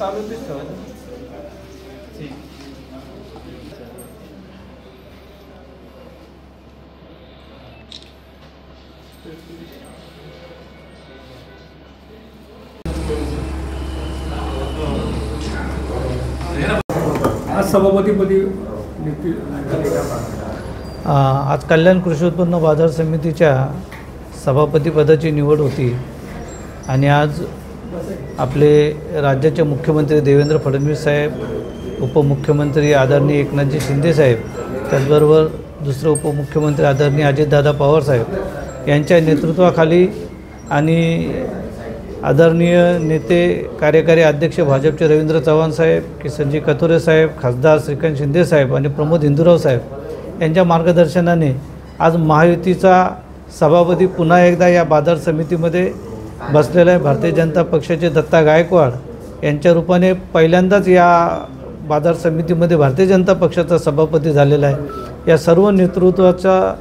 चालू दिसतं ठीक. आज सभापतीपदी आज कल्याण कृषी उत्पन्न बाजार समितीच्या सभापतीपदाची निवड होती आणि आज आपले राज्याचे मुख्यमंत्री देवेंद्र फडणवीस साहेब, उपमुख्यमंत्री आदरणीय एकनाथजी शिंदे साहेब, त्याचबरोबर दुसरे उपमुख्यमंत्री आदरणीय अजितदादा पवार साहेब यांच्या नेतृत्वाखाली आणि आदरणीय नेते कार्यकारी अध्यक्ष भाजपचे रवींद्र चव्हाण साहेब, किसनजी कथोरे साहेब, खासदार श्रीकांत शिंदे साहेब आणि प्रमोद हिंदूराव साहेब यांच्या मार्गदर्शनाने आज महायुतीचा सभापती पुन्हा एकदा या बाजार समितीमध्ये बसलेला आहे. भारतीय जनता पक्षाचे दत्ता गायकवाड यांच्या रूपाने पहिल्यांदाच या बाजार समितीमध्ये भारतीय जनता पक्षाचा सभापती झालेला आहे. या सर्व नेतृत्वाचा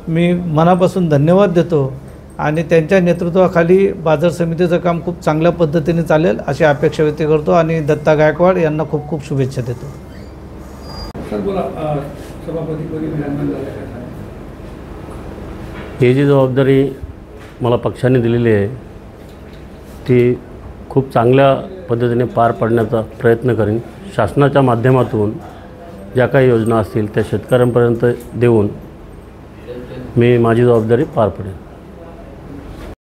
मी मनापासून धन्यवाद देतो आणि त्यांच्या नेतृत्वाखाली बाजार समितीचं काम खूप चांगल्या पद्धतीने चालेल अशी अपेक्षा व्यक्त करतो आणि दत्ता गायकवाड यांना खूप खूप शुभेच्छा देतो. सर बोला, सभापतीपदी विराजमान झाले. ही जी जबाबदारी मला पक्षाने दिलेली आहे ती खूप चांगल्या पद्धतीने पार पाडण्याचा प्रयत्न करेन. शासनाच्या माध्यमातून ज्या काही योजना असतील त्या शेतकऱ्यांपर्यंत देऊन मी माझी जबाबदारी पार पडेन.